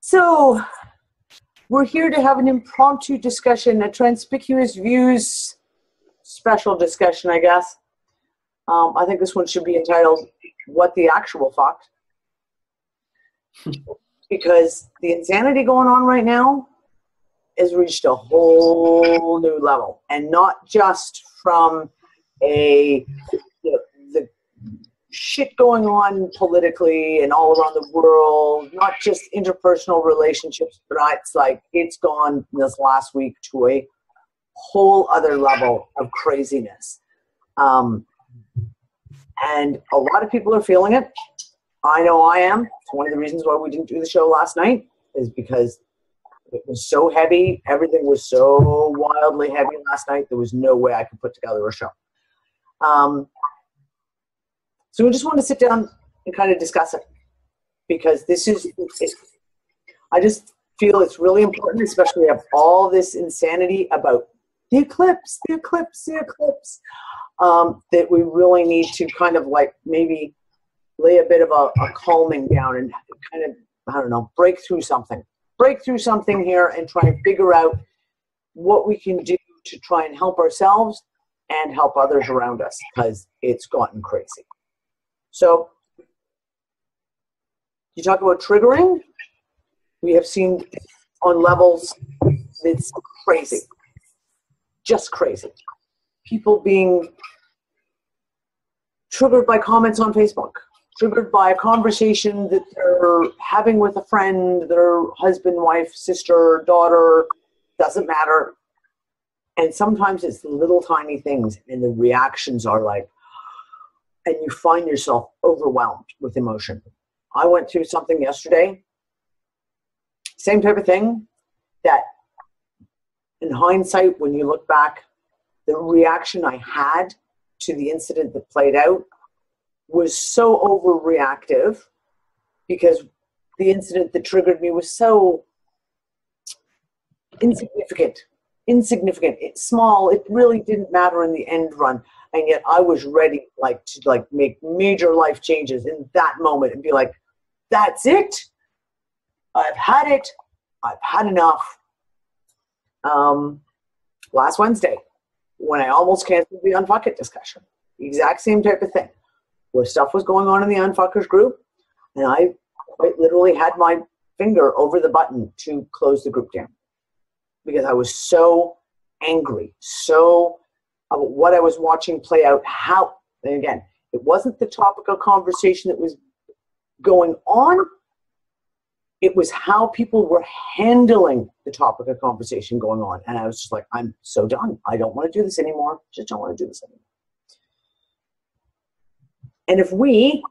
So, we're here to have an impromptu discussion, a Transpicuous Views special discussion, I guess. I think this one should be entitled, What the Actual Fuck? Because the insanity going on right now has reached a whole new level. And not just from the shit going on politically and all around the world, not just interpersonal relationships, but it's gone this last week to a whole other level of craziness. And a lot of people are feeling it. I know I am. It's one of the reasons why we didn't do the show last night, is because it was so heavy. Everything was so wildly heavy last night. There was no way I could put together a show. So we just want to sit down and kind of discuss it, because I just feel it's really important, especially of all this insanity about the eclipse, that we really need to kind of maybe lay a bit of a calming down and kind of, I don't know, break through something here and try and figure out what we can do to try and help ourselves and help others around us, because it's gotten crazy. So, you talk about triggering. We have seen on levels that's crazy. Just crazy. People being triggered by comments on Facebook, triggered by a conversation that they're having with a friend, their husband, wife, sister, daughter, doesn't matter. And sometimes it's the little tiny things, and the reactions are and you find yourself overwhelmed with emotion. I went through something yesterday, same type of thing, that in hindsight, when you look back, the reaction I had to the incident that played out was so overreactive, because the incident that triggered me was so insignificant. It's small. It really didn't matter in the end run. And yet I was ready to make major life changes in that moment and be like, that's it. I've had it. I've had enough. Last Wednesday, when I almost canceled the Unfuck It discussion, the exact same type of thing, where stuff was going on in the Unfuckers group, and I quite literally had my finger over the button to close the group down, because I was so angry, so about what I was watching play out, how, and again, it wasn't the topic of conversation that was going on, it was how people were handling the topic of conversation going on. And I was just like, I'm so done. I don't want to do this anymore. Just don't want to do this anymore. And if we,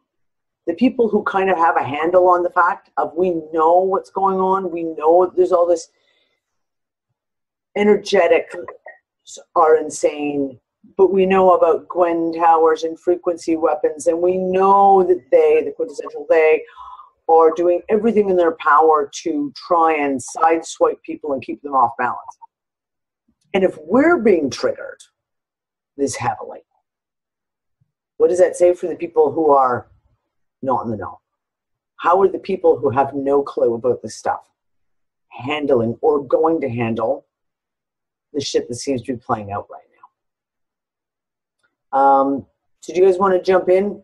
the people who kind of have a handle on the fact of, we know what's going on, we know there's all this energetic are insane, but we know about Gwen Towers and frequency weapons, and we know that they, the quintessential they, are doing everything in their power to try and sideswipe people and keep them off balance. And if we're being triggered this heavily, what does that say for the people who are not in the know? How are the people who have no clue about this stuff handling or going to handle the shit that seems to be playing out right now? So do you guys want to jump in?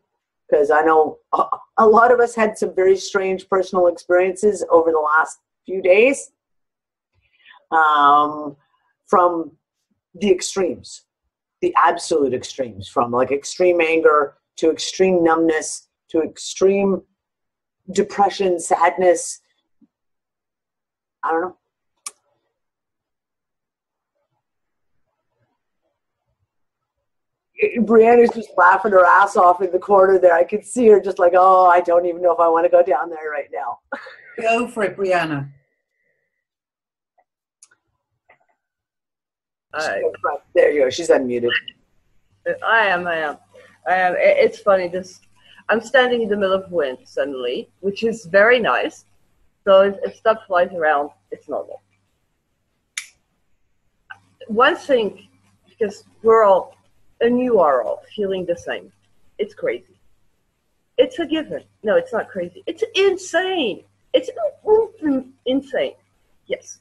Because I know a lot of us had some very strange personal experiences over the last few days, from the extremes, the absolute extremes, from extreme anger to extreme numbness to extreme depression, sadness. I don't know. Brianna's just laughing her ass off in the corner there. I could see her just like, oh, I don't even know if I want to go down there right now. Go for it, Brianna. There you go. She's unmuted. I am. It's funny. I'm standing in the middle of wind suddenly, which is very nice. So if stuff flies around, it's normal. One thing, because we're all, and you are all, feeling the same. It's crazy. It's a given. No, it's not crazy. It's insane. It's insane. Yes.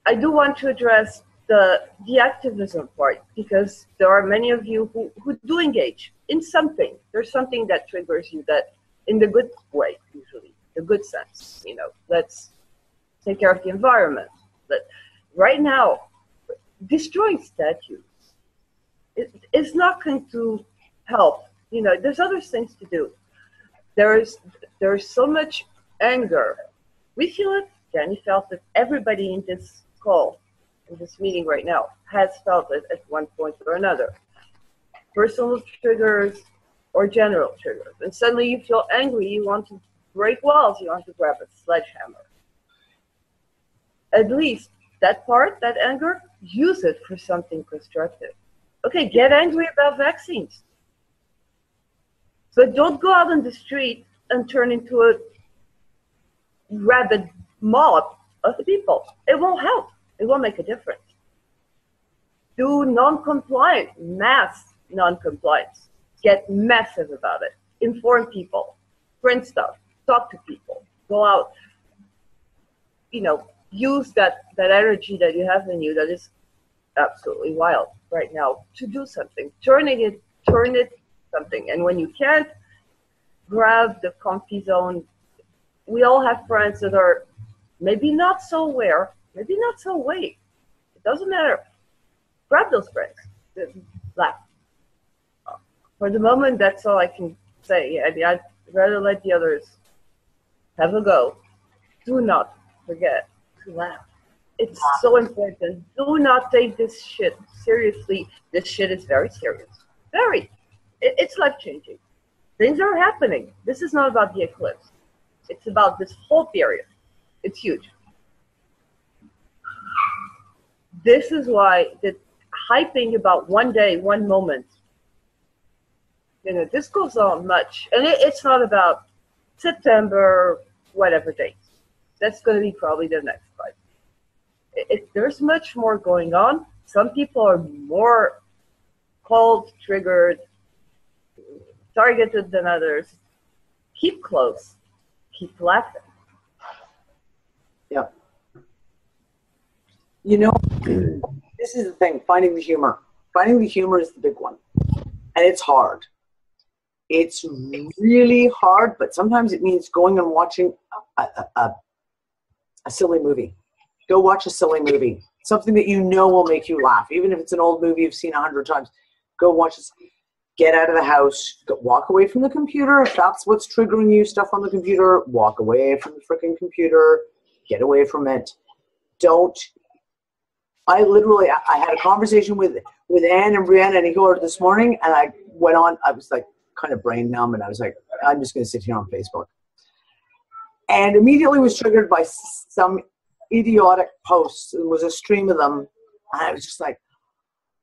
I do want to address the activism part, because there are many of you who do engage in something. There's something that triggers you, that in the good way, usually, the good sense, let's take care of the environment. But right now, destroying statues is not going to help. There's other things to do. There's so much anger. We feel it. Danny felt it. Everybody in this call, in this meeting right now, has felt it at one point or another. Personal triggers or general triggers. And suddenly you feel angry, you want to break walls, you want to grab a sledgehammer. At least that part, that anger, use it for something constructive. Okay, get angry about vaccines. But don't go out on the street and turn into a rabid mob of people. It won't help. It won't make a difference. Do non-compliant, mass non-compliance. Get massive about it. Inform people. Print stuff. Talk to people. Go out. Use that energy that you have in you that is absolutely wild right now to do something. Turn it something. And when you can't, grab the comfy zone. We all have friends that are maybe not so aware, maybe not so awake. It doesn't matter. Grab those friends. Laugh. For the moment, that's all I can say. I mean, I'd rather let the others have a go. Do not forget to laugh. It's so important. Do not take this shit seriously. This shit is very serious. Very. It's life-changing. Things are happening. This is not about the eclipse. It's about this whole period. It's huge. This is why the hyping about one day, one moment, this goes on much. And it's not about September, whatever date. That's going to be probably the next fight. There's much more going on. Some people are more cold, triggered, targeted than others. Keep close. Keep laughing. Yeah. This is the thing, finding the humor. Finding the humor is the big one. And it's hard. It's really hard, but sometimes it means going and watching a silly movie. Go watch a silly movie. Something that will make you laugh. Even if it's an old movie you've seen 100 times. Go watch it. Get out of the house. Walk away from the computer. If that's what's triggering you, stuff on the computer, walk away from the freaking computer. Get away from it. I had a conversation with Anne and Brianna and Igor this morning, and I went on, I was like kind of brain numb, and I was like, I'm just going to sit here on Facebook. And immediately was triggered by some idiotic posts. It was a stream of them. And I was just like,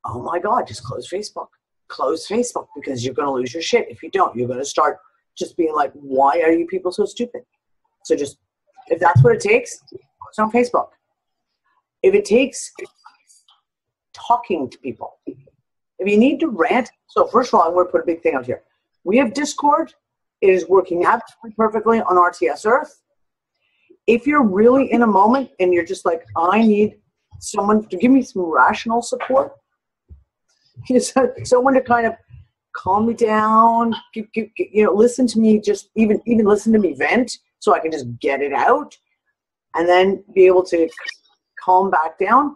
oh my God, just close Facebook. Close Facebook, because you're going to lose your shit. If you don't, you're going to start just being like, why are you people so stupid? So just, if that's what it takes, it's on Facebook. If it takes talking to people, if you need to rant. So first of all, I'm going to put a big thing out here. We have Discord. It is working absolutely perfectly on RTS Earth. If you're really in a moment and you're just like, I need someone to give me some rational support, someone to kind of calm me down, listen to me, just even listen to me vent so I can just get it out and then be able to calm back down.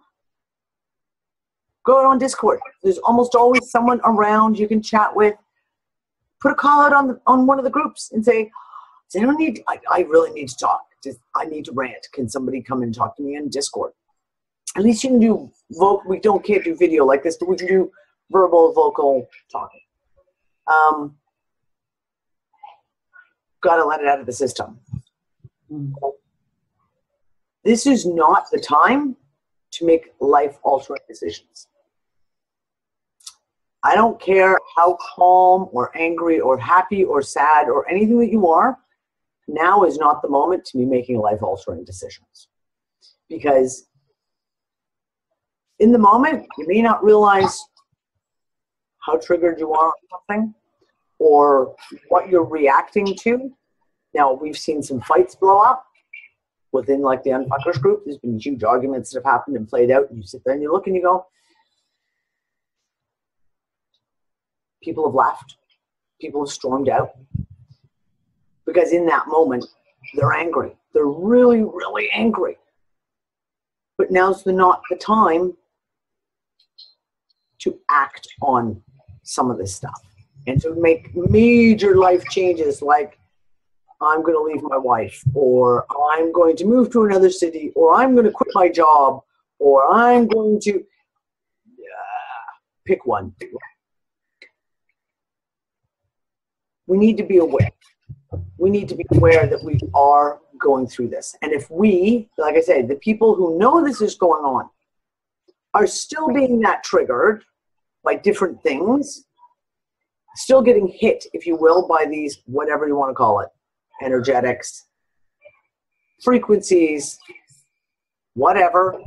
Go on Discord. There's almost always someone around you can chat with. Put a call out on one of the groups and say, Does anyone need, I really need to talk. I need to rant. Can somebody come and talk to me on Discord? At least you can do, can't do video like this, but we can do verbal, vocal talking. Got to let it out of the system. This is not the time to make life-altering decisions. I don't care how calm or angry or happy or sad or anything that you are. Now is not the moment to be making life-altering decisions. Because in the moment, you may not realize how triggered you are on something or what you're reacting to. Now, we've seen some fights blow up within like the Unfuckers group. There's been huge arguments that have happened and played out. And you sit there and you look and you go, people have left. People have stormed out. Because in that moment, they're angry. They're really, really angry. But now's not the time to act on some of this stuff and to make major life changes like I'm going to leave my wife, or I'm going to move to another city, or I'm going to quit my job, or I'm going to pick one. We need to be aware. We need to be aware that we are going through this. And if we, like I said, the people who know this is going on are still being that triggered by different things, still getting hit, if you will, by these, whatever you want to call it, energetics, frequencies, whatever,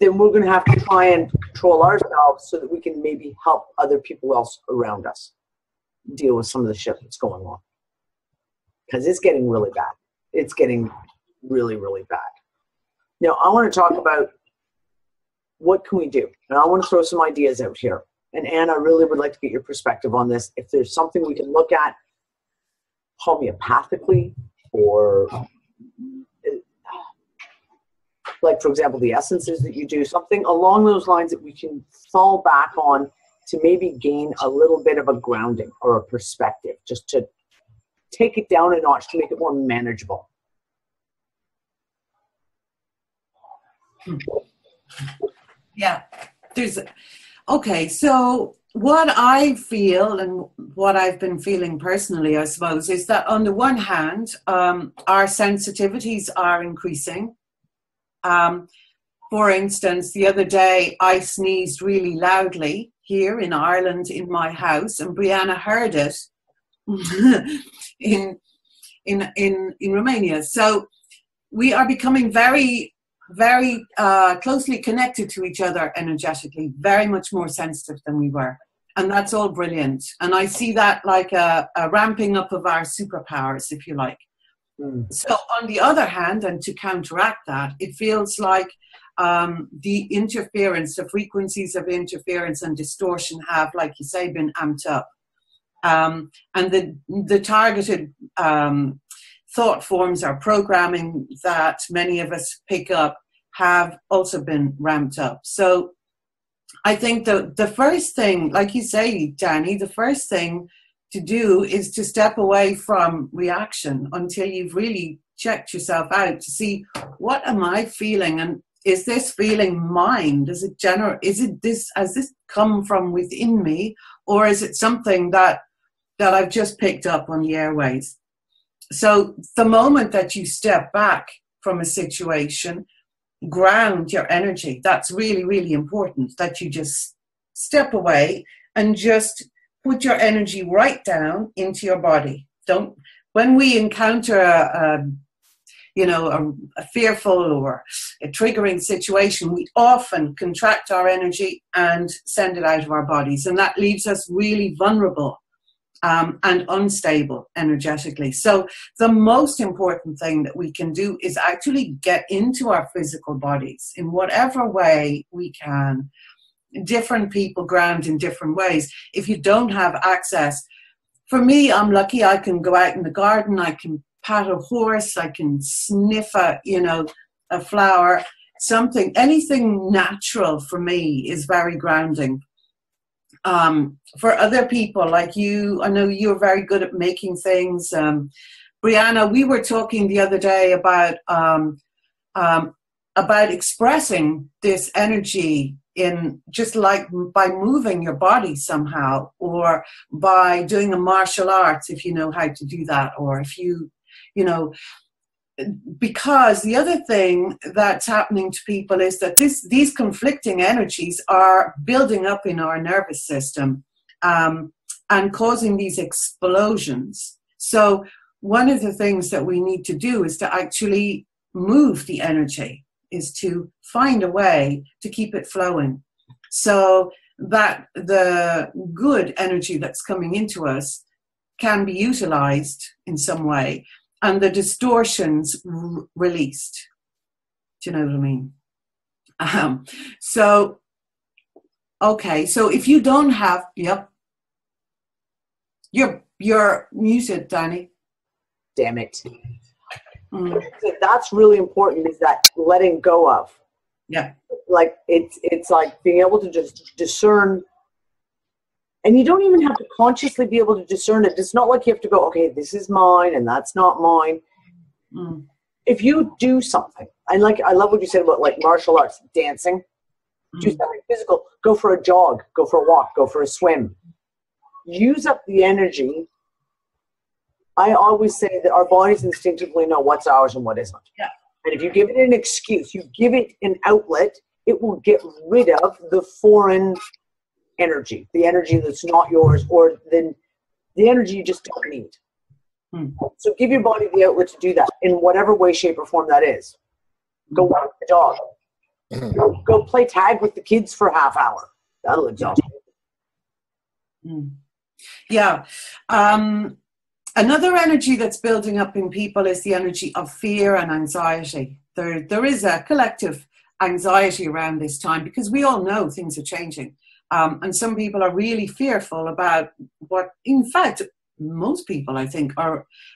then we're going to have to try and control ourselves so that we can maybe help other people else around us deal with some of the shit that's going on. Because it's getting really bad. It's getting really, really bad. Now, I want to talk about what can we do? And I want to throw some ideas out here. And Anne, I really would like to get your perspective on this. If there's something we can look at homeopathically, or like, for example, the essences that you do, something along those lines that we can fall back on to maybe gain a little bit of a grounding or a perspective, just to take it down a notch to make it more manageable. Yeah, okay, so what I feel and what I've been feeling personally, I suppose, is that on the one hand, our sensitivities are increasing. For instance, the other day I sneezed really loudly here in Ireland in my house, and Brianna heard it in Romania. So we are becoming very, very closely connected to each other energetically, very much more sensitive than we were. And that's all brilliant. And I see that like a ramping up of our superpowers, if you like. So on the other hand, and to counteract that, it feels like the interference, the frequencies of interference and distortion have, like you say, been amped up. And the targeted thought forms or programming that many of us pick up have also been ramped up. So I think the first thing, like you say, Danny, the first thing to do is to step away from reaction until you've really checked yourself out to see, what am I feeling, and is this feeling mine? Has this come from within me, or is it something that I've just picked up on the airways? So the moment that you step back from a situation, ground your energy. That's really, really important, that you just step away and just put your energy right down into your body. When we encounter a fearful or a triggering situation, we often contract our energy and send it out of our bodies. And that leaves us really vulnerable and unstable energetically. So the most important thing that we can do is actually get into our physical bodies in whatever way we can. Different people ground in different ways. If you don't have access, for me, I'm lucky I can go out in the garden, I can pat a horse, I can sniff a flower, anything natural for me is very grounding. For other people like you, I know you're very good at making things. Brianna, we were talking the other day about expressing this energy in just like by moving your body somehow, or by doing a martial arts if you know how to do that, or if you know, because the other thing that's happening to people is that these conflicting energies are building up in our nervous system, and causing these explosions. So one of the things that we need to do is to actually move the energy, is to find a way to keep it flowing so that the good energy that's coming into us can be utilized in some way and the distortions released. Do you know what I mean? So, okay, so if you don't have, yep, you're muted, Donnie. Damn it. That's really important, is that letting go of. Yeah. Like it's like being able to just discern, and you don't even have to consciously be able to discern it. It's not like you have to go, okay, this is mine and that's not mine. If you do something, I love what you said about like martial arts, dancing, do something physical, go for a jog, go for a walk, go for a swim. Use up the energy. I always say that our bodies instinctively know what's ours and what isn't. Yeah. And if you give it an excuse, you give it an outlet, it will get rid of the foreign energy, the energy that's not yours, or the energy you just don't need. So give your body the outlet to do that in whatever way, shape, or form that is. Go walk the dog. Go play tag with the kids for a half hour. That'll exhaust you. Yeah. Another energy that's building up in people is the energy of fear and anxiety. There is a collective anxiety around this time because we all know things are changing. And some people are really fearful about what, in fact, most people, I think,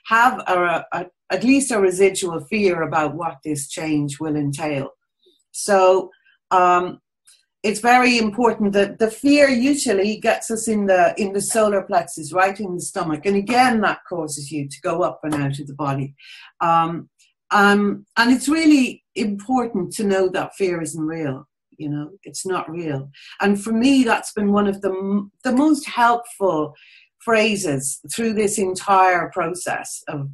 have at least a residual fear about what this change will entail. So it's very important that the fear usually gets us in the solar plexus, right in the stomach. And again, that causes you to go up and out of the body. And it's really important to know that fear isn't real. You know, it's not real. And for me, that's been one of the most helpful phrases through this entire process of,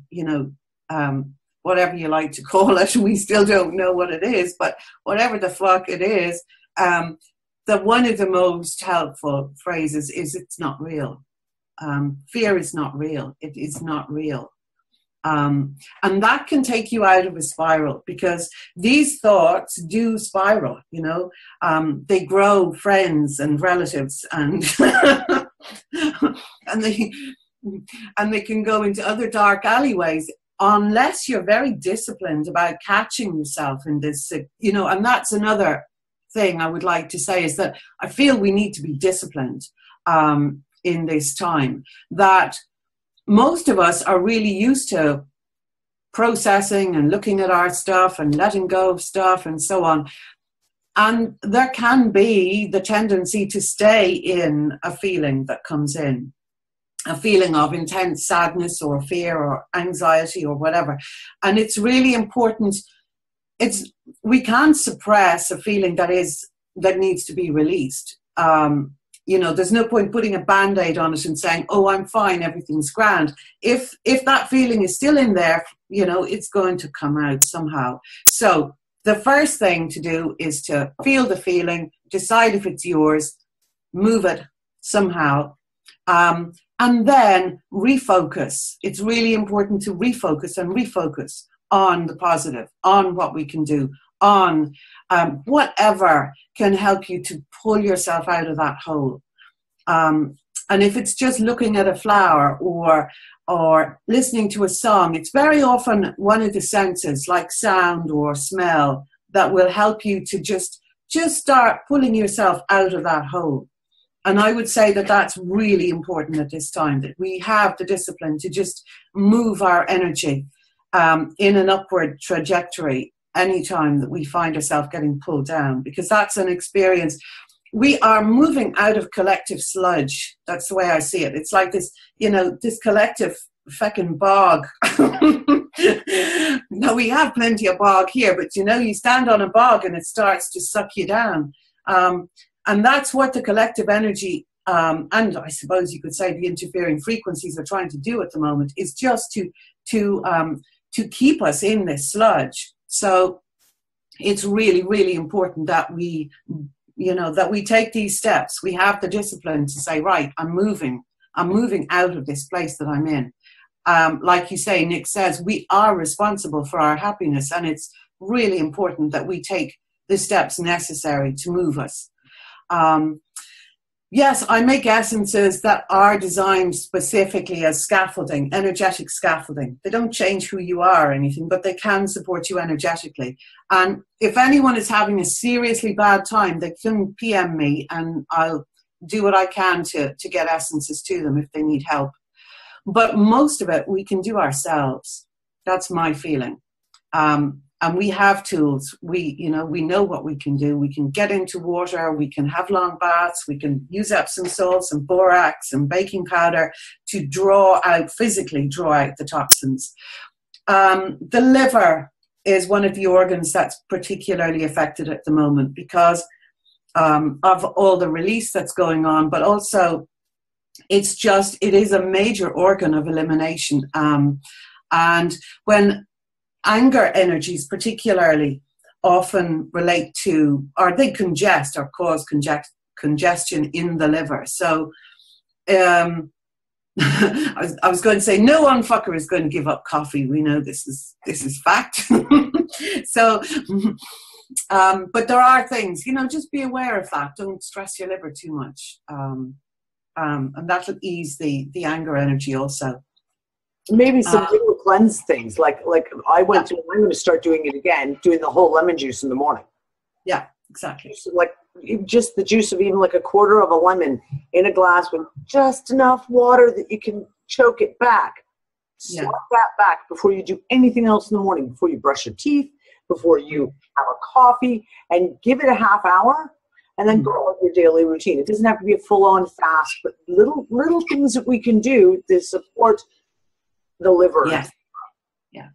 whatever you like to call it. We still don't know what it is, but whatever the fuck it is, that one of the most helpful phrases is it's not real. Fear is not real. It is not real. And that can take you out of a spiral because these thoughts do spiral, they grow friends and relatives and and they can go into other dark alleyways unless you're very disciplined about catching yourself in this, and that's another thing I would like to say is that I feel we need to be disciplined in this time, that most of us are really used to processing and looking at our stuff and letting go of stuff and so on. And there can be the tendency to stay in a feeling that comes in, a feeling of intense sadness or fear or anxiety or whatever. And it's really important. We can't suppress a feeling that needs to be released. There's no point putting a Band-Aid on it and saying, oh, I'm fine, everything's grand. If that feeling is still in there, it's going to come out somehow. So the first thing to do is to feel the feeling, decide if it's yours, move it somehow, and then refocus. It's really important to refocus on the positive, on what we can do, on whatever can help you to pull yourself out of that hole. And if it's just looking at a flower or listening to a song, it's very often one of the senses like sound or smell that will help you to just start pulling yourself out of that hole. And I would say that that's really important at this time, that we have the discipline to just move our energy in an upward trajectory anytime that we find ourselves getting pulled down, because that's an experience. we are moving out of collective sludge. That's the way I see it. It's like this, this collective feckin' bog. Now, we have plenty of bog here, but you stand on a bog and it starts to suck you down. And that's what the collective energy, and I suppose you could say the interfering frequencies are trying to do at the moment, is just to keep us in this sludge. So it's really, really important that we take these steps. We have the discipline to say, right, I'm moving out of this place that I'm in. Like you say, Nick says, we are responsible for our happiness, and it's really important that we take the steps necessary to move us. Yes, I make essences that are designed specifically as scaffolding, energetic scaffolding. They don't change who you are or anything, but they can support you energetically. And if anyone is having a seriously bad time, they can PM me and I'll do what I can to get essences to them if they need help. But most of it we can do ourselves. That's my feeling. And we have tools. We know what we can do. We can get into water. We can have long baths. We can use Epsom salts and borax and baking powder to physically draw out the toxins. The liver is one of the organs that's particularly affected at the moment because of all the release that's going on, but also it is a major organ of elimination. And when anger energies particularly often relate to, or they congest or cause congestion in the liver. So I was going to say, no one fucker is going to give up coffee. We know this is fact. So, but there are things, just be aware of that. Don't stress your liver too much. And that'll ease the anger energy also. Maybe some little cleanse things, like I'm going to start doing it again, doing the whole lemon juice in the morning. Yeah, exactly. Like just the juice of even like a quarter of a lemon in a glass with just enough water that you can choke it back. Slap that back before you do anything else in the morning, before you brush your teeth, before you have a coffee, and give it a half hour. And then go on your daily routine. It doesn't have to be a full-on fast, but little things that we can do to support the liver. Yes. Yeah.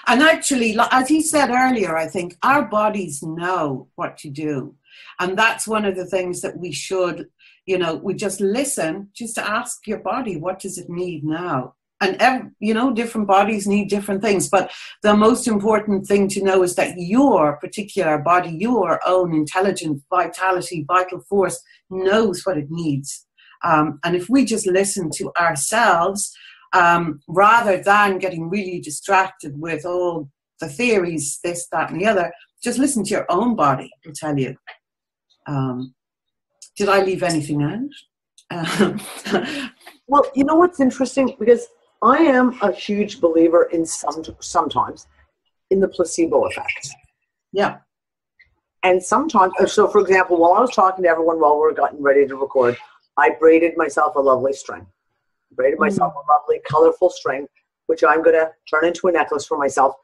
And actually, as he said earlier, I think our bodies know what to do. And that's one of the things that we should, we just listen, just to ask your body, what does it need now? And, different bodies need different things. But the most important thing to know is that your particular body, your own intelligent vitality, vital force, knows what it needs. And if we just listen to ourselves, rather than getting really distracted with all the theories, this, that, and the other, just listen to your own body, I'll tell you. Did I leave anything out? Well, you know what's interesting? Because I am a huge believer in sometimes in the placebo effect. Yeah. And sometimes, so for example, while I was talking to everyone while we were getting ready to record, I braided myself a lovely string. Braided myself a lovely, colorful string, which I'm going to turn into a necklace for myself.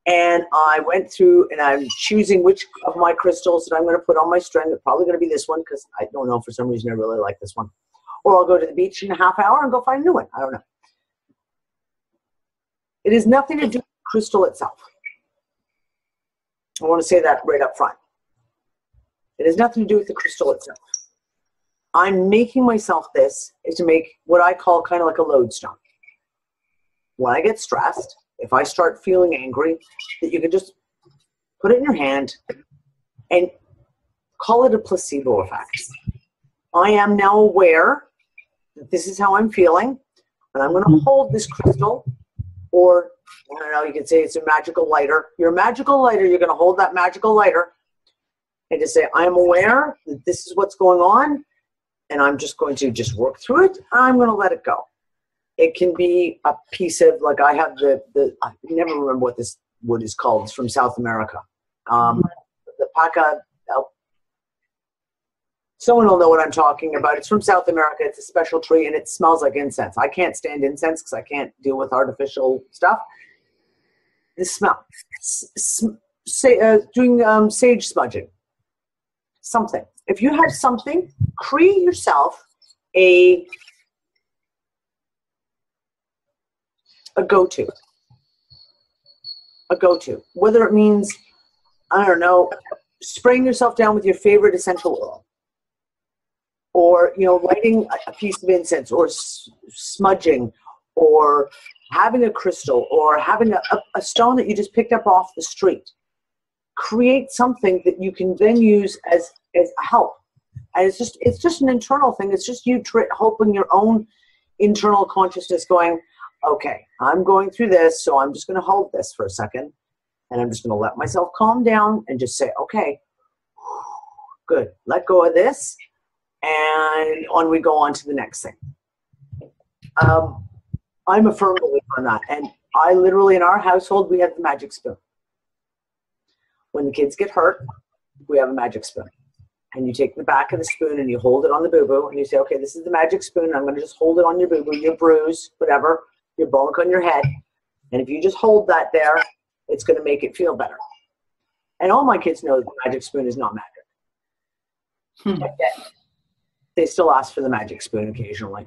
And I went through and I'm choosing which of my crystals that I'm going to put on my string. It's probably going to be this one because I don't know, for some reason I really like this one. Or I'll go to the beach in a half hour and go find a new one. I don't know. It has nothing to do with the crystal itself. I want to say that right up front. It has nothing to do with the crystal itself. I'm making myself this is to make what I call kind of like a lodestone. When I get stressed, if I start feeling angry, that you can just put it in your hand and call it a placebo effect. I am now aware that this is how I'm feeling, and I'm going to hold this crystal, or I don't know, you could say it's a magical lighter. Your magical lighter, you're going to hold that magical lighter and just say, I'm aware that this is what's going on, and I'm just going to just work through it. I'm going to let it go. It can be a piece of, like I have I never remember what this wood is called. It's from South America. The paca, someone will know what I'm talking about. It's from South America. It's a special tree, and it smells like incense. I can't stand incense because I can't deal with artificial stuff. The smell. Doing sage smudging. Something. if you have something, create yourself a go-to. A go-to. Whether it means, I don't know, spraying yourself down with your favorite essential oil, or, you know, lighting a piece of incense, or smudging, or having a crystal, or having a stone that you just picked up off the street. Create something that you can then use as help. And it's just an internal thing. It's just you helping your own internal consciousness going, okay, I'm going through this, so I'm just going to hold this for a second, and I'm just going to let myself calm down and just say, okay, good, let go of this, and on we go on to the next thing. I'm a firm believer in that, and I literally, in our household, we have the magic spoon. When the kids get hurt, we have a magic spoon. And you take the back of the spoon and you hold it on the boo-boo, and you say, okay, this is the magic spoon. I'm going to just hold it on your boo-boo, your bruise, whatever, your bonk on your head. And if you just hold that there, it's going to make it feel better. And all my kids know that the magic spoon is not magic. Yet, they still ask for the magic spoon occasionally.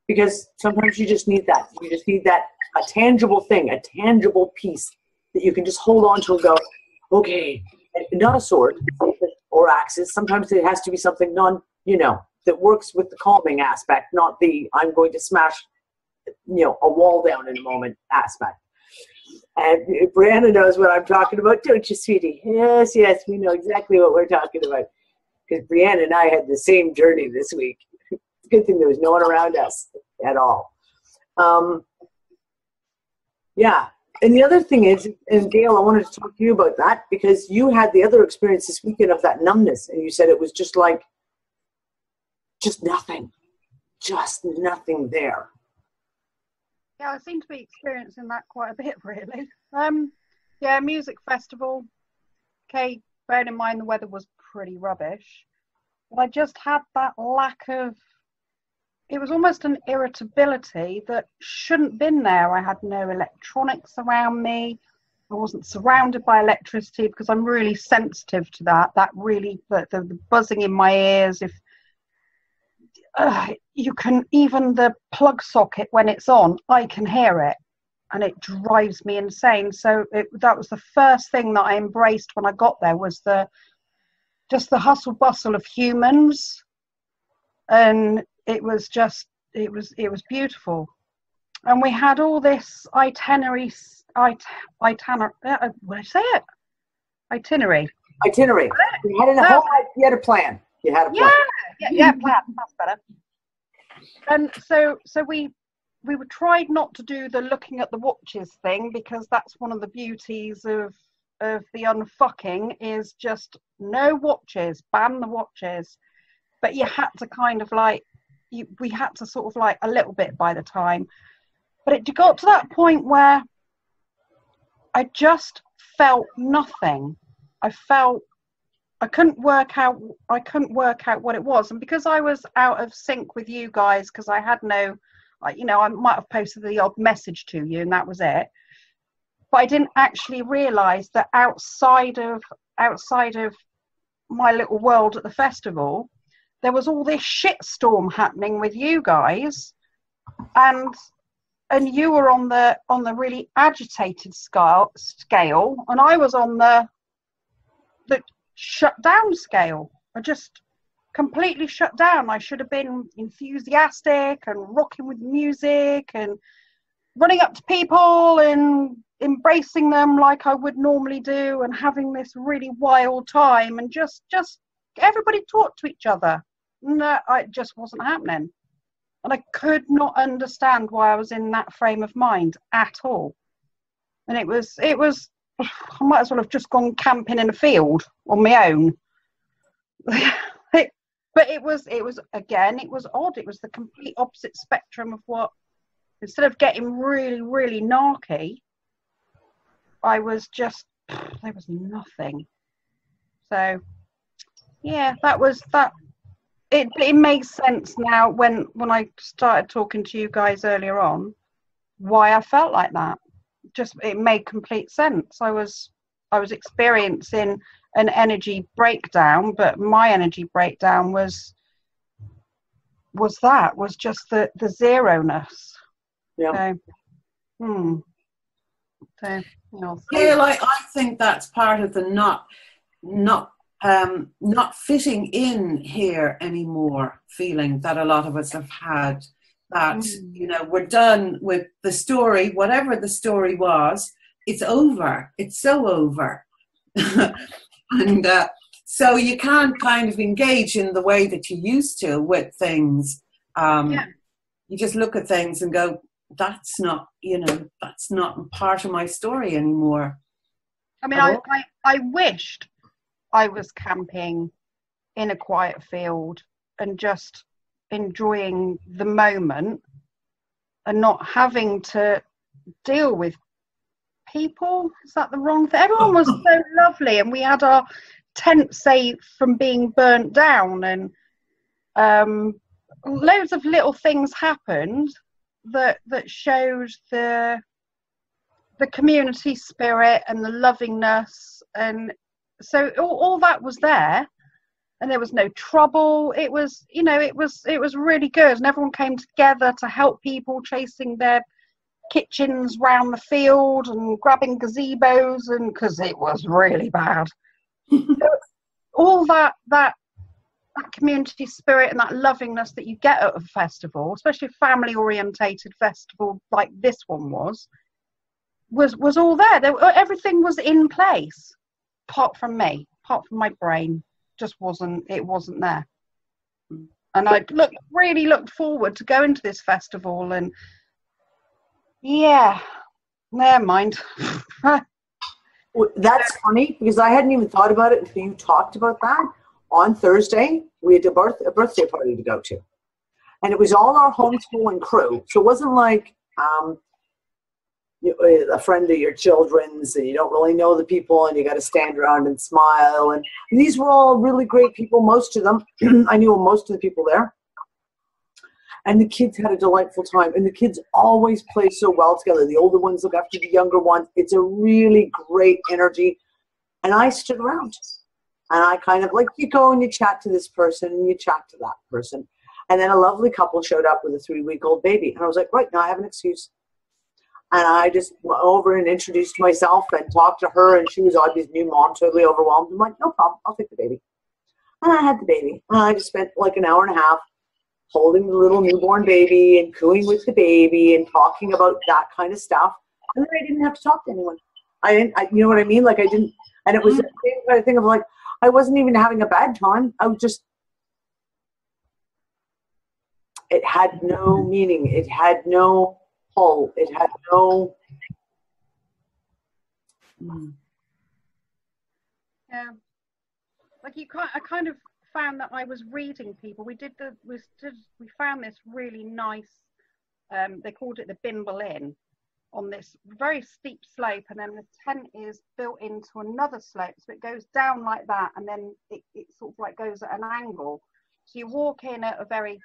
Because sometimes you just need that. You just need that, a tangible thing, a tangible piece that you can just hold on to and go, okay, not a sword or axes. Sometimes it has to be something that works with the calming aspect, not the I'm going to smash, a wall down in a moment aspect. And Brianna knows what I'm talking about, don't you, sweetie? Yes, we know exactly what we're talking about. Because Brianna and I had the same journey this week. It's a good thing there was no one around us at all. Yeah. And the other thing is, and Gail, I wanted to talk to you about that, because you had the other experience this weekend of that numbness, and you said it was just like, just nothing there. Yeah, I seem to be experiencing that quite a bit, really. Yeah, music festival. Okay, bearing in mind the weather was pretty rubbish. But I just had that lack of, it was almost an irritability that shouldn't have been there. I had no electronics around me. I wasn't surrounded by electricity, because I'm really sensitive to that. That really, the buzzing in my ears, if you can, even the plug socket when it's on, I can hear it, and it drives me insane. So that was the first thing that I embraced when I got there, was just the hustle bustle of humans. And it was beautiful. And we had all this itinerary. Itinerary. You had a plan. You had a plan. Yeah, plan. That's better. And so we tried not to do the looking at the watches thing, because that's one of the beauties of the unfucking, is just no watches, ban the watches. But you had to kind of we had to sort of a little bit by the time. But it got to that point where I just felt nothing. I couldn't work out what it was. And because I was out of sync with you guys, because I had no, I might have posted the odd message to you and that was it. But I didn't actually realise that outside of my little world at the festival, there was all this shitstorm happening with you guys, and you were on the really agitated scale, and I was on the shut down scale. I just completely shut down. I should have been enthusiastic and rocking with music and running up to people and embracing them like I would normally do, and having this really wild time, and just everybody talk to each other. No, it just wasn't happening. And I could not understand why I was in that frame of mind at all. And it was I might as well have just gone camping in a field on my own. But it was odd. It was the complete opposite spectrum of what, instead of getting really, really narky, I was just, there was nothing. So yeah, that was that. It makes sense now when I started talking to you guys earlier on, why I felt like that. Just, it made complete sense. I was experiencing an energy breakdown, but my energy breakdown was just the zero-ness. Yeah. So, so, you know, Gail, I think that's part of the not fitting in here anymore feeling that a lot of us have had. That, you know, we're done with the story, whatever the story was, it's over. It's so over. And so you can't kind of engage in the way that you used to with things. You just look at things and go, that's not, you know, that's not part of my story anymore. I mean, I wished I was camping in a quiet field and just enjoying the moment and not having to deal with people. Is that the wrong thing? Everyone was so lovely, and we had our tent safe from being burnt down, and loads of little things happened that showed the community spirit and the lovingness, and so all that was there, and there was no trouble. It was, you know, it was really good, and everyone came together to help people chasing their kitchens round the field and grabbing gazebos, and because it was really bad. All that community spirit and that lovingness that you get at a festival, especially a family orientated festival like this one was all there. Everything was in place, apart from me, apart from my brain. Just wasn't there. And I really looked forward to going to this festival, and yeah, never mind. That's funny, because I hadn't even thought about it until you talked about that. On Thursday, we had a birthday party to go to. And it was all our homeschooling crew. So it wasn't like a friend of your children's and you don't really know the people and you got to stand around and smile. And these were all really great people, most of them. I knew most of the people there. And the kids had a delightful time. And the kids always play so well together. The older ones look after the younger ones. It's a really great energy. And I stood around. And I kind of, like, you go and you chat to this person and you chat to that person. And then a lovely couple showed up with a 3-week-old baby. And I was like, right, now I have an excuse. And I just went over and introduced myself and talked to her. And she was obviously new mom, totally overwhelmed. I'm like, no problem, I'll take the baby. And I had the baby. And I just spent like an hour and a half holding the little newborn baby and cooing with the baby and talking about that kind of stuff. And then I didn't have to talk to anyone. You know what I mean? Like, I didn't, and it was the same kind of thing of like, I wasn't even having a bad time. I was just, it had no meaning. It had no pull. It had no. Yeah. Like I kind of found that I was reading people. We found this really nice, they called it the Bimble Inn, on this very steep slope, and then the tent is built into another slope, so it goes down like that, and then it sort of like goes at an angle. So you walk in at a very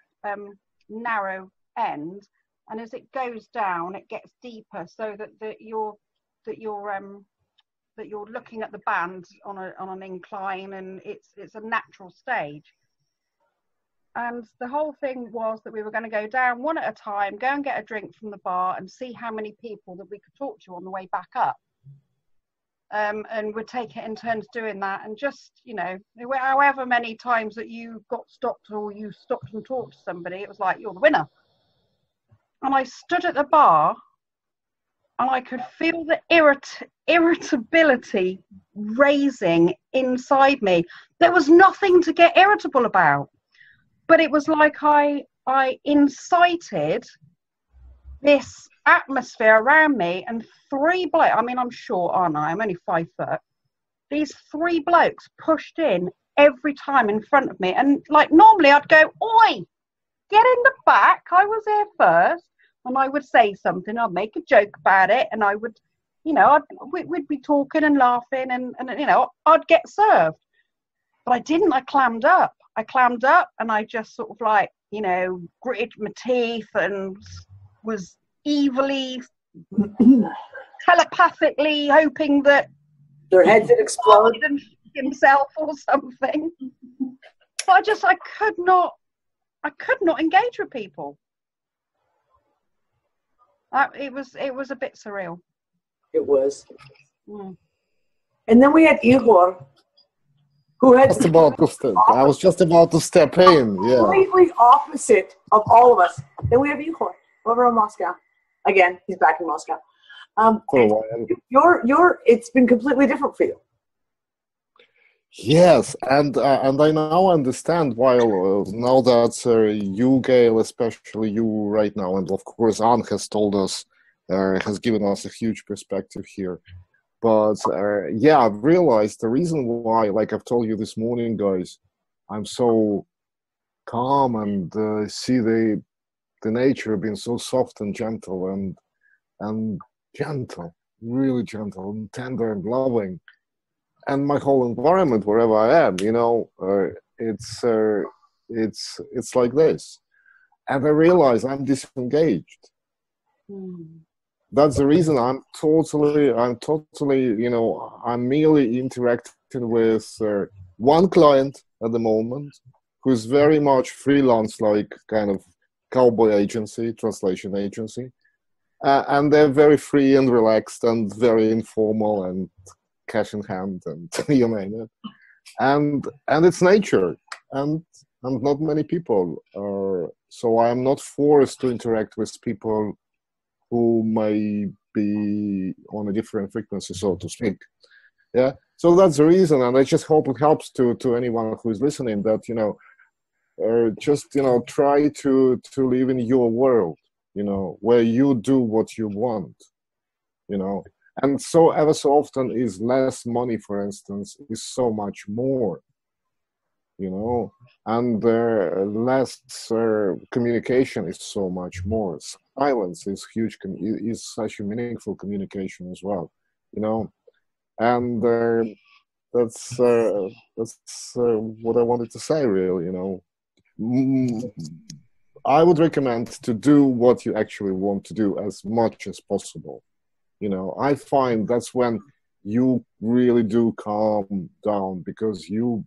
narrow end, and as it goes down, it gets deeper, so that you're looking at the band on an incline, and it's a natural stage. And the whole thing was that we were going to go down one at a time, go and get a drink from the bar, and see how many people that we could talk to on the way back up. And we'd take it in turns doing that, and just, you know, however many times that you got stopped or you stopped and talked to somebody, it was like, you're the winner. And I stood at the bar, and I could feel the irritability raising inside me. There was nothing to get irritable about. But it was like I incited this atmosphere around me, and 3 blokes, I mean, I'm short, aren't I? I'm only 5 foot. These 3 blokes pushed in every time in front of me. And like normally I'd go, oi, get in the back. I was here first. And I would say something, I'd make a joke about it, and I would, you know, we'd be talking and laughing, and you know, I'd get served. But I didn't. I clammed up, and I just sort of like, you know, gritted my teeth and was evilly, telepathically hoping that their heads had exploded. himself or something. But I could not engage with people. It was a bit surreal. It was. Mm. And then we had Igor, who had I was just about to step in. Yeah. Completely opposite of all of us. Then we have Igor over in Moscow. Again, he's back in Moscow. It's been completely different for you. Yes, and I now understand why. Now that you, Gail, especially you right now, and of course Anne has told us, has given us a huge perspective here. But yeah, I've realized the reason why, like I've told you this morning, guys, I'm so calm and see the nature being so soft and gentle and gentle, really gentle and tender and loving. And my whole environment, wherever I am, it's like this. And I realize I'm disengaged. That's the reason I'm totally, I'm merely interacting with one client at the moment, who's very much freelance, like kind of cowboy agency, translation agency. And they're very free and relaxed and very informal and cash in hand and you name it. And it's nature. And not many people are, so I'm not forced to interact with people who may be on a different frequency, so to speak. Yeah. So that's the reason, and I just hope it helps to anyone who is listening that just try to live in your world, where you do what you want, and so ever so often is less money, for instance, is so much more. And less communication is so much more. Silence is huge, is such a meaningful communication as well, and that's what I wanted to say, really. I would recommend to do what you actually want to do as much as possible. I find that's when you really do calm down, because you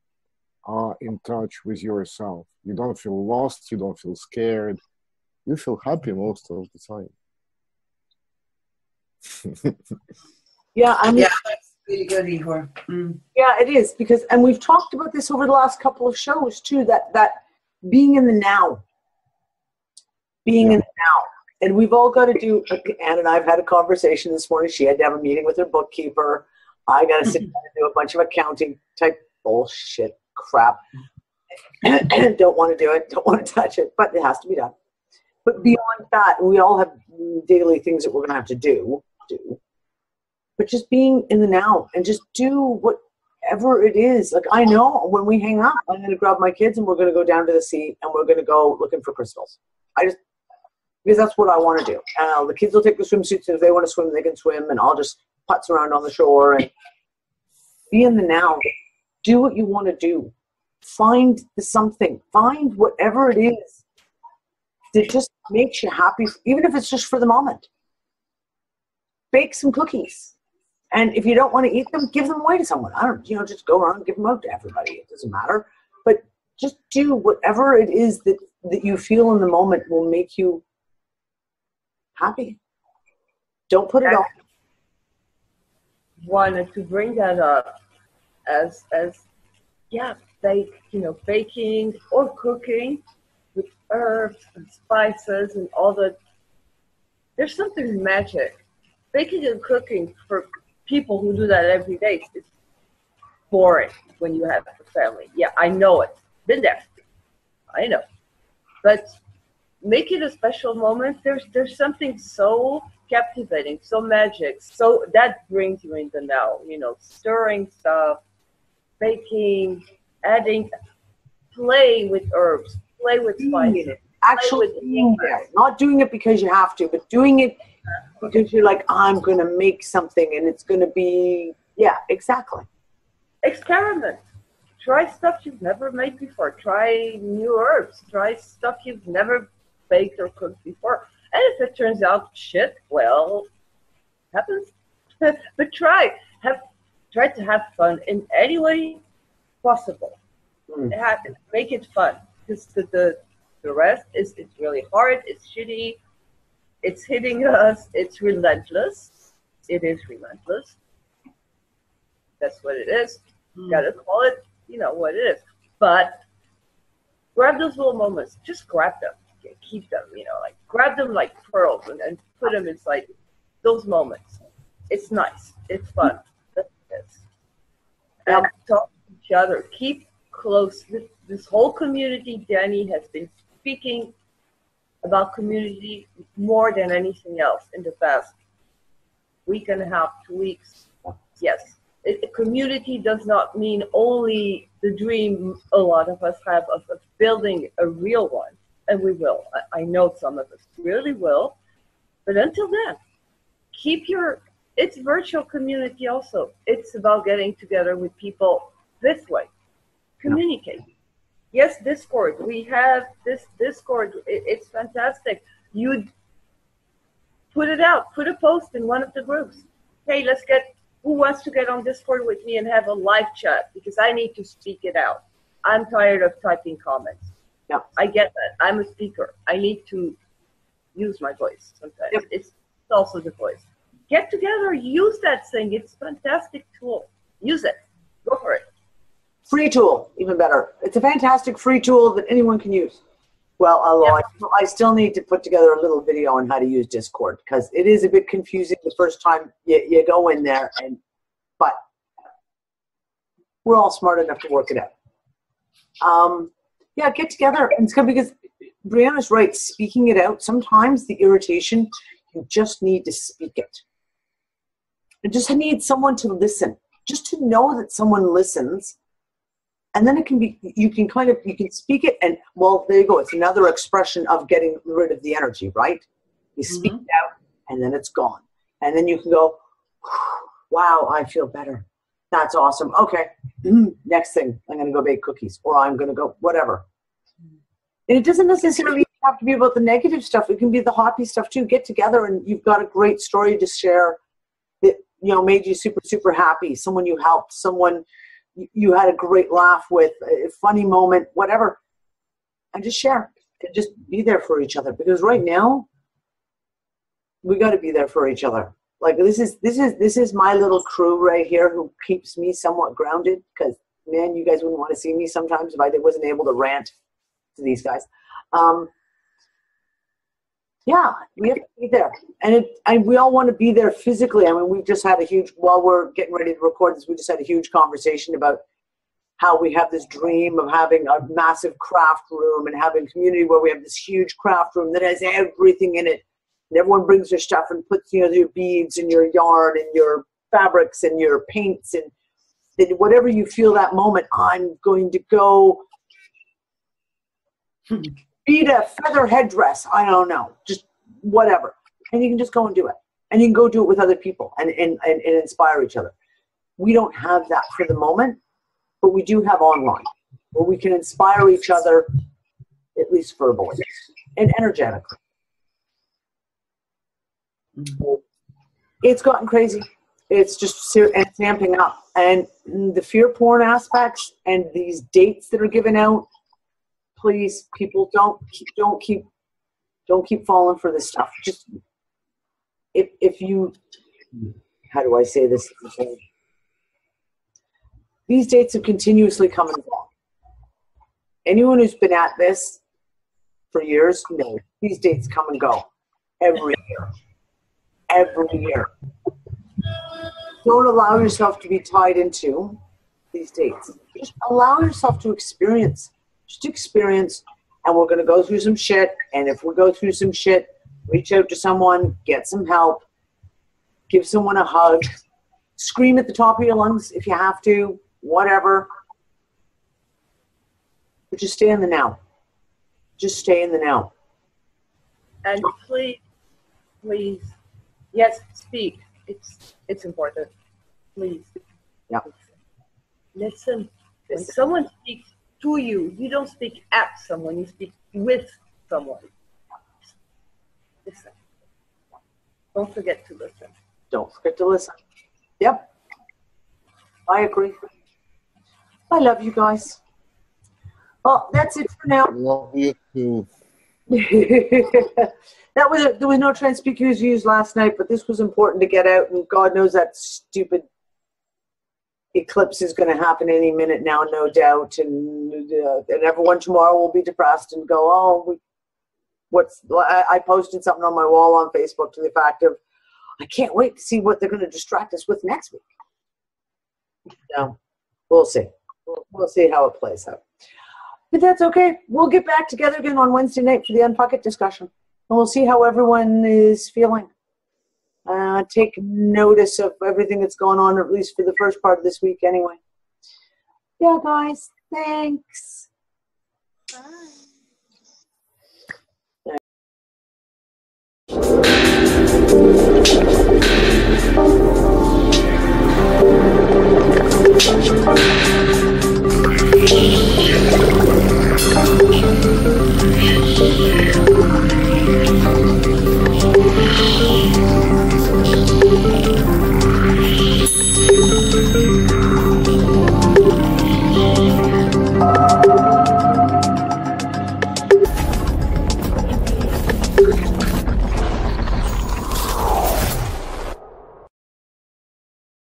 are in touch with yourself. You don't feel lost, you don't feel scared, you feel happy most of the time. Yeah, that's really good, Igor. Yeah, it is, and we've talked about this over the last couple of shows too, that being in the now. In the now. And we've all got to do, Anne and I have had a conversation this morning. She had to have a meeting with her bookkeeper. I got to sit down and do a bunch of accounting type bullshit crap. Don't want to do it, don't want to touch it, but it has to be done. But beyond that, we all have daily things that we're going to have to do. But just being in the now and just do whatever it is. Like, I know when we hang up, I'm going to grab my kids and we're going to go down to the sea and we're going to go looking for crystals. Because that's what I want to do. The kids will take the swimsuits, and if they want to swim, they can swim, and I'll just putz around on the shore and be in the now. Do what you want to do. Find something. Find whatever it is that just makes you happy, even if it's just for the moment. Bake some cookies. And if you don't want to eat them, give them away to someone. Just go around and give them out to everybody. It doesn't matter. But just do whatever it is that you feel in the moment will make you happy. Don't put it off. Wanted to bring that up as baking or cooking with herbs and spices and all that. There's something magic. Baking and cooking for people who do that every day is boring when you have a family. Yeah, I know it. Been there. I know. But make it a special moment. There's something so captivating, so magic, so that brings you in the now. Stirring stuff, baking, adding, play with herbs, play with spices. Actually being there, not doing it because you have to, but doing it because you're like, I'm going to make something and it's going to be, yeah, exactly. Experiment. Try stuff you've never made before. Try new herbs. Try stuff you've never baked or cooked before. And if it turns out shit, well, happens. But try. Try to have fun in any way possible. Make it fun, because the rest is, it's really hard, it's shitty, it's hitting us, it's relentless. It is relentless. That's what it is. Gotta call it, what it is. But grab those little moments. Just grab them. Keep them, like grab them like pearls and put them inside those moments. It's nice. It's fun. That's what it is. And talk to each other. Keep close. This whole community, Danny has been speaking about community more than anything else in the past week and a half, 2 weeks. Yes. Community does not mean only the dream a lot of us have of building a real one. And we will. I know some of us really will. But until then, it's virtual community also. It's about getting together with people this way. Communicate. Yes, Discord. We have this Discord. It's fantastic. You put it out. Put a post in one of the groups. Hey, who wants to get on Discord with me and have a live chat? Because I need to speak it out. I'm tired of typing comments. Yeah. I get that. I'm a speaker. I need to use my voice sometimes. Yep. It's also the voice. Get together. Use that thing. It's a fantastic tool. Use it. Go for it. Free tool, even better. It's a fantastic free tool that anyone can use. Well, although I still need to put together a little video on how to use Discord, because it is a bit confusing the first time you go in there, but we're all smart enough to work it out. Get together. And it's good because Brianna's right. Speaking it out, sometimes the irritation, you just need to speak it. You just need someone to listen, just to know that someone listens. And then you can speak it, and well, there you go. It's another expression of getting rid of the energy, right? You speak it out, and then it's gone. And then you can go, wow, I feel better. That's awesome. Okay, next thing, I'm going to go bake cookies, or I'm going to go whatever. And it doesn't necessarily have to be about the negative stuff. It can be the happy stuff too. Get together, and you've got a great story to share that made you super, super happy. Someone you helped, someone you had a great laugh with, a funny moment, whatever, and just share and just be there for each other. Because right now, we got to be there for each other. Like this is my little crew right here who keeps me somewhat grounded. Because man, you guys wouldn't want to see me sometimes if I wasn't able to rant to these guys. We have to be there, and we all want to be there physically. I mean, we've just had while we're getting ready to record this, we just had a huge conversation about how we have this dream of having a massive craft room and having community where we have this huge craft room that has everything in it, and everyone brings their stuff and puts your beads and your yarn and your fabrics and your paints and whatever you feel that moment. I'm going to go beat a feather headdress. I don't know, just whatever. And you can just go and do it. And you can go do it with other people and inspire each other. We don't have that for the moment, but we do have online where we can inspire each other, at least verbally and energetically. It's gotten crazy. It's just it's amping up. And the fear porn aspects and these dates that are given out, please, people, don't keep falling for this stuff. Just if you, how do I say this? These dates have continuously come and gone. Anyone who's been at this for years knows these dates come and go every year. Every year. Don't allow yourself to be tied into these dates. Just allow yourself to experience. Just experience, and we're going to go through some shit. And if we go through some shit, reach out to someone, get some help, give someone a hug, scream at the top of your lungs if you have to, whatever. But just stay in the now. Just stay in the now. And please, yes, speak. It's important. Please. Yeah. Listen. When someone speaks to you, you don't speak at someone, you speak with someone. Listen. Don't forget to listen. Don't forget to listen. Yep. I agree. I love you guys. Well, that's it for now. Love you too. There was no Transpicuous Views last night, but this was important to get out, and God knows that stupid eclipse is going to happen any minute now, no doubt, and everyone tomorrow will be depressed and go, oh, I posted something on my wall on Facebook to the fact of, I can't wait to see what they're going to distract us with next week. So we'll see. We'll see how it plays out. But that's okay. We'll get back together again on Wednesday night for the Unfuck It discussion. And we'll see how everyone is feeling. Take notice of everything that's going on, or at least for the first part of this week anyway. Yeah, guys. Thanks. Bye.